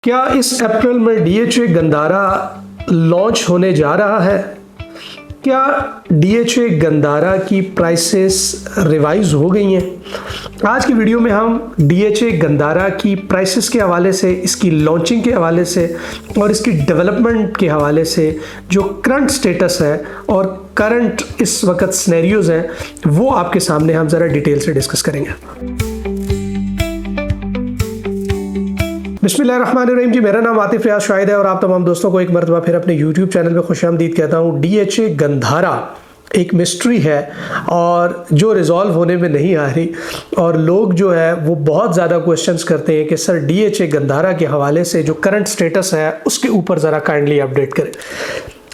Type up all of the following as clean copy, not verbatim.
क्या इस अप्रैल में डीएचए गंधारा लॉन्च होने जा रहा है? क्या डीएचए गंधारा की प्राइसेस रिवाइज हो गई हैं? आज की वीडियो में हम डीएचए गंधारा की प्राइसेस के हवाले से, इसकी लॉन्चिंग के हवाले से और इसकी डेवलपमेंट के हवाले से जो करंट स्टेटस है और करंट इस वक्त सिनेरियोज हैं वो आपके सामने हम ज़रा डिटेल से डिस्कस करेंगे। बिस्मिल्लाहिर्रहमानिर्रहीम जी, मेरा नाम आतिफ रियाज शाहिद है और आप तमाम दोस्तों को एक मरतबा फिर अपने यूट्यूब चैनल पे खुशामदीद कहता हूँ। डीएचए गंधारा एक मिस्ट्री है और जो रिजॉल्व होने में नहीं आ रही, और लोग जो है वो बहुत ज़्यादा क्वेश्चंस करते हैं कि सर डीएचए गंधारा के हवाले से जो करंट स्टेटस है उसके ऊपर ज़रा काइंडली अपडेट करें।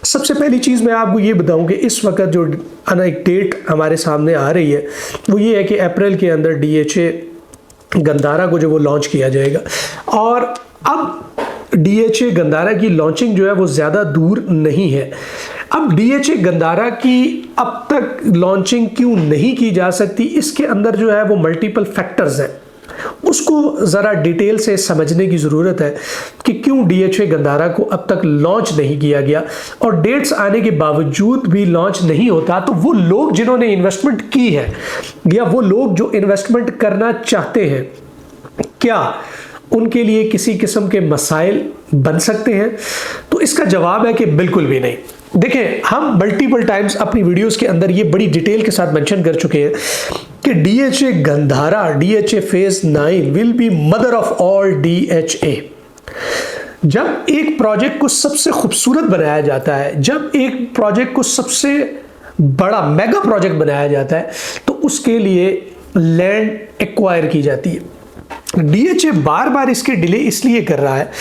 सबसे पहली चीज़ मैं आपको ये बताऊं कि इस वक्त जो एक डेट हमारे सामने आ रही है वो ये है कि अप्रैल के अंदर डीएचए गंधारा को जो वो लॉन्च किया जाएगा। और अब डीएचए गंधारा की लॉन्चिंग जो है वो ज़्यादा दूर नहीं है। अब डीएचए गंधारा की अब तक लॉन्चिंग क्यों नहीं की जा सकती, इसके अंदर जो है वो मल्टीपल फैक्टर्स हैं, उसको ज़रा डिटेल से समझने की ज़रूरत है कि क्यों डीएचए गंधारा को अब तक लॉन्च नहीं किया गया। और डेट्स आने के बावजूद भी लॉन्च नहीं होता तो वो लोग जिन्होंने इन्वेस्टमेंट की है या वो लोग जो इन्वेस्टमेंट करना चाहते हैं, क्या उनके लिए किसी किस्म के मसाइल बन सकते हैं? तो इसका जवाब है कि बिल्कुल भी नहीं। देखें, हम मल्टीपल टाइम्स अपनी वीडियोस के अंदर ये बड़ी डिटेल के साथ मेंशन कर चुके हैं कि DHA Gandhara, DHA phase 9 will be mother of all DHA. जब एक प्रोजेक्ट को सबसे खूबसूरत बनाया जाता है, जब एक प्रोजेक्ट को सबसे बड़ा मेगा प्रोजेक्ट बनाया जाता है तो उसके लिए लैंड एक्वायर की जाती है। डीएचए बार बार इसके डिले इसलिए कर रहा है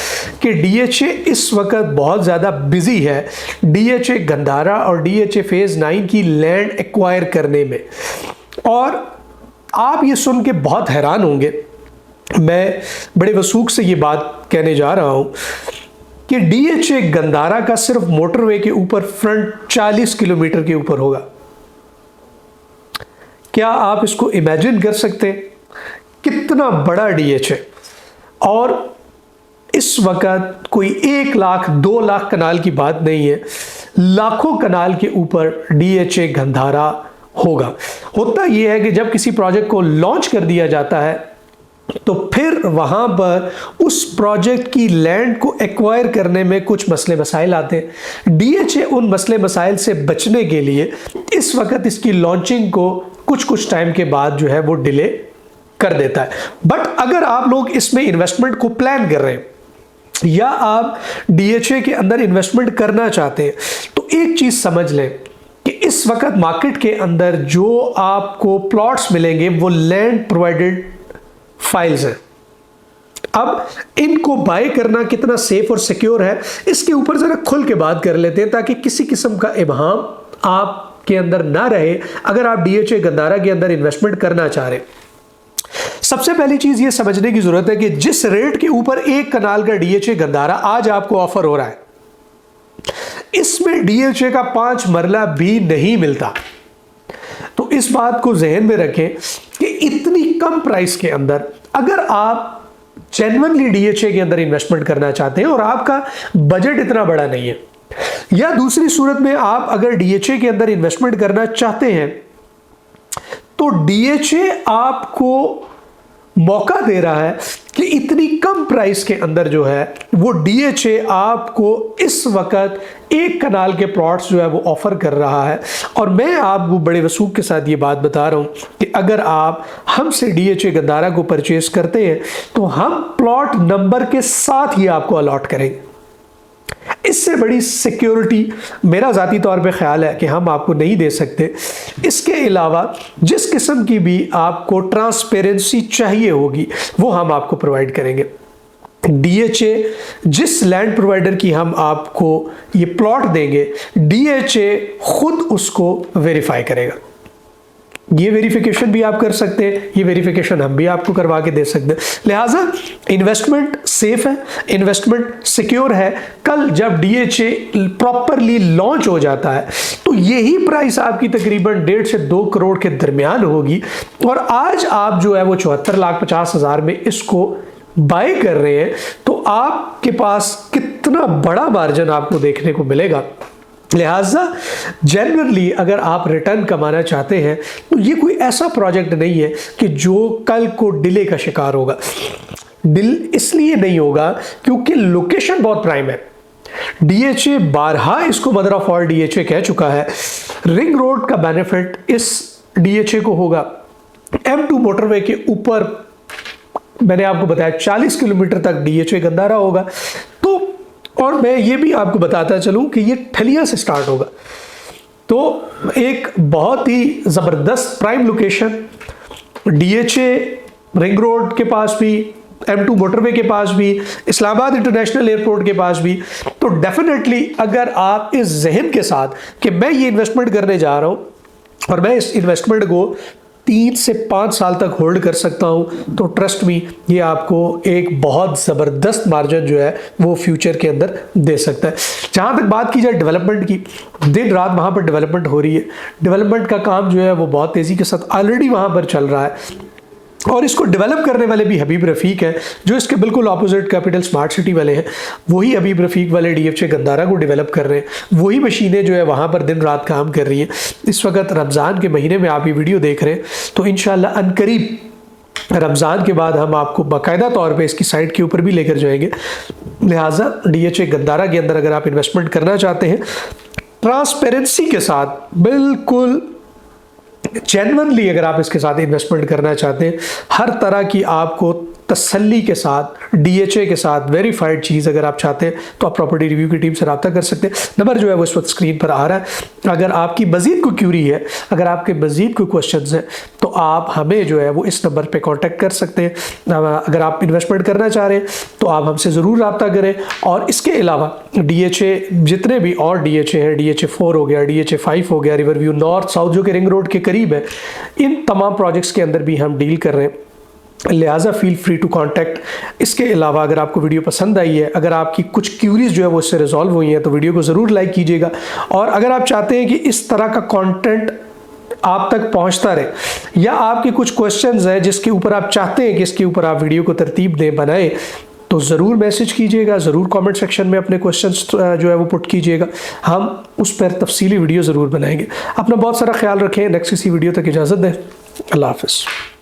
कि डीएचए इस वक्त बहुत ज़्यादा बिजी है डीएचए गंधारा और डीएचए फेज 9 की लैंड एक्वायर करने में। और आप ये सुन के बहुत हैरान होंगे, मैं बड़े वसूख से ये बात कहने जा रहा हूँ कि डीएचए गंधारा का सिर्फ मोटरवे के ऊपर फ्रंट 40 किलोमीटर के ऊपर होगा। क्या आप इसको इमेजिन कर सकते हैं कितना बड़ा डीएचए? और इस वक्त कोई 1 लाख 2 लाख कनाल की बात नहीं है, लाखों कनाल के ऊपर डीएचए गंधारा होगा। होता यह है कि जब किसी प्रोजेक्ट को लॉन्च कर दिया जाता है तो फिर वहां पर उस प्रोजेक्ट की लैंड को एक्वायर करने में कुछ मसले मसाइल आते हैं। डीएचए उन मसले मसाइल से बचने के लिए इस वक्त इसकी लॉन्चिंग को कुछ टाइम के बाद जो है वो डिले कर देता है। बट अगर आप लोग इसमें इन्वेस्टमेंट को प्लान कर रहे हैं या आप डीएचए के अंदर इन्वेस्टमेंट करना चाहते हैं तो एक चीज समझ लें कि इस वक्त मार्केट के अंदर जो आपको प्लॉट्स मिलेंगे वो लैंड प्रोवाइडेड फाइल्स हैं। अब इनको बाय करना कितना सेफ और सिक्योर है इसके ऊपर जरा खुल के बात कर लेते हैं ताकि किसी किस्म का इबहम आपके अंदर ना रहे अगर आप डीएचए गंधारा के अंदर इन्वेस्टमेंट करना चाह रहे हैं। सबसे पहली चीज ये समझने की जरूरत है कि जिस रेट के ऊपर 1 कनाल का डीएचए गंधारा आज आपको ऑफर हो रहा है, इसमें डीएचए का 5 मरला भी नहीं मिलता। तो इस बात को जहन में रखें कि इतनी कम प्राइस के अंदर अगर आप जेन्युइनली डीएचए के अंदर इन्वेस्टमेंट करना चाहते हैं और आपका बजट इतना बड़ा नहीं है, या दूसरी सूरत में आप अगर डीएचए के अंदर इन्वेस्टमेंट करना चाहते हैं तो डीएचए आपको मौका दे रहा है कि इतनी कम प्राइस के अंदर जो है वो डीएचए आपको इस वक्त 1 कनाल के प्लॉट्स जो है वो ऑफर कर रहा है। और मैं आपको बड़े वसूख के साथ ये बात बता रहा हूँ कि अगर आप हमसे डीएचए गंधारा को परचेज करते हैं तो हम प्लॉट नंबर के साथ ही आपको अलॉट करेंगे। इससे बड़ी सिक्योरिटी मेरा ज़ाती तौर पे ख्याल है कि हम आपको नहीं दे सकते। इसके अलावा जिस किस्म की भी आपको ट्रांसपेरेंसी चाहिए होगी वो हम आपको प्रोवाइड करेंगे। डीएचए जिस लैंड प्रोवाइडर की हम आपको ये प्लॉट देंगे, डीएचए खुद उसको वेरीफाई करेगा। ये वेरिफिकेशन भी आप कर सकते हैं, ये वेरिफिकेशन हम भी आपको करवा के दे सकते हैं। लिहाजा इन्वेस्टमेंट सेफ है, इन्वेस्टमेंट सिक्योर है। कल जब डीएचए प्रॉपरली लॉन्च हो जाता है तो यही प्राइस आपकी तकरीबन 1.5 से 2 करोड़ के दरमियान होगी और आज आप जो है वो 74,50,000 में इसको बाय कर रहे हैं तो आपके पास कितना बड़ा मार्जिन आपको देखने को मिलेगा। लिहाजा जनरली अगर आप रिटर्न कमाना चाहते हैं तो ये कोई ऐसा प्रोजेक्ट नहीं है कि जो कल को डिले का शिकार होगा। डिल इसलिए नहीं होगा क्योंकि लोकेशन बहुत प्राइम है। डीएचए बारहा इसको मदर ऑफ ऑल डीएचए कह चुका है। रिंग रोड का बेनिफिट इस डीएचए को होगा। M2 मोटरवे के ऊपर मैंने आपको बताया 40 किलोमीटर तक डीएचए गंदारा होगा। तो और मैं ये भी आपको बताता चलूं कि ये ठलिया से स्टार्ट होगा, तो एक बहुत ही ज़बरदस्त prime location, DHA ring road के पास भी, M2 मोटरवे के पास भी, इस्लामाबाद इंटरनेशनल एयरपोर्ट के पास भी। तो डेफिनेटली अगर आप इस जहन के साथ कि मैं ये इन्वेस्टमेंट करने जा रहा हूं और मैं इस इन्वेस्टमेंट को 3 से 5 साल तक होल्ड कर सकता हूं, तो ट्रस्ट मी ये आपको एक बहुत ज़बरदस्त मार्जिन जो है वो फ्यूचर के अंदर दे सकता है। जहां तक बात की जाए डेवलपमेंट की, दिन रात वहां पर डेवलपमेंट हो रही है। डेवलपमेंट का काम जो है वो बहुत तेज़ी के साथ ऑलरेडी वहां पर चल रहा है और इसको डेवलप करने वाले भी हबीब रफ़ीक हैं, जो इसके बिल्कुल ऑपोजिट कैपिटल स्मार्ट सिटी वाले हैं। वही हबीब रफ़ीक वाले डीएचए गंदारा को डेवलप कर रहे हैं। वही मशीनें जो है वहाँ पर दिन रात काम कर रही हैं। इस वक्त रमज़ान के महीने में आप ये वीडियो देख रहे हैं, तो इंशाअल्लाह अनकरीब रमज़ान के बाद हम आपको बाकायदा तौर पे इसकी साइट के ऊपर भी लेकर जाएंगे। लिहाजा डीएचए गंदारा के अंदर अगर आप इन्वेस्टमेंट करना चाहते हैं ट्रांसपेरेंसी के साथ, बिल्कुल जेन्युइनली अगर आप इसके साथ इन्वेस्टमेंट करना चाहते हैं, हर तरह की आपको तसल्ली के साथ डीएचए के साथ वेरीफाइड चीज़ अगर आप चाहते हैं तो आप प्रॉपर्टी रिव्यू की टीम से रब्ता कर सकते हैं। नंबर जो है वो इस वक्त स्क्रीन पर आ रहा है। अगर आपकी मज़ीद कोई क्यूरी है, अगर आपके मज़ीद कोई क्वेश्चंस हैं, तो आप हमें जो है वो इस नंबर पे कांटेक्ट कर सकते हैं। अगर आप इन्वेस्टमेंट करना चाह रहे हैं तो आप हमसे ज़रूर रब्ता करें। और इसके अलावा डीएचए जितने भी और डीएचए हैं, डीएचए 4 हो गया, डीएचए 5 हो गया, रिवर व्यू नॉर्थ साउथ जो कि रिंग रोड के करीब है, इन तमाम प्रोजेक्ट्स के अंदर भी हम डील कर रहे हैं। लिहाजा फील फ्री टू कांटेक्ट। इसके अलावा अगर आपको वीडियो पसंद आई है, अगर आपकी कुछ क्यूरीज जो है वो इससे रिजॉल्व हुई हैं, तो वीडियो को ज़रूर लाइक कीजिएगा। और अगर आप चाहते हैं कि इस तरह का कंटेंट आप तक पहुंचता रहे, या आपके कुछ क्वेश्चंस हैं जिसके ऊपर आप चाहते हैं कि इसके ऊपर आप वीडियो को तरतीब दें, बनाएं, तो ज़रूर मैसेज कीजिएगा, ज़रूर कमेंट सेक्शन में अपने क्वेश्चंस जो है वो पुट कीजिएगा। हम उस पर तफसीली वीडियो ज़रूर बनाएंगे। अपना बहुत सारा ख्याल रखें। नेक्स्ट किसी वीडियो तक इजाज़त दें। अल्लाह हाफ़िज़।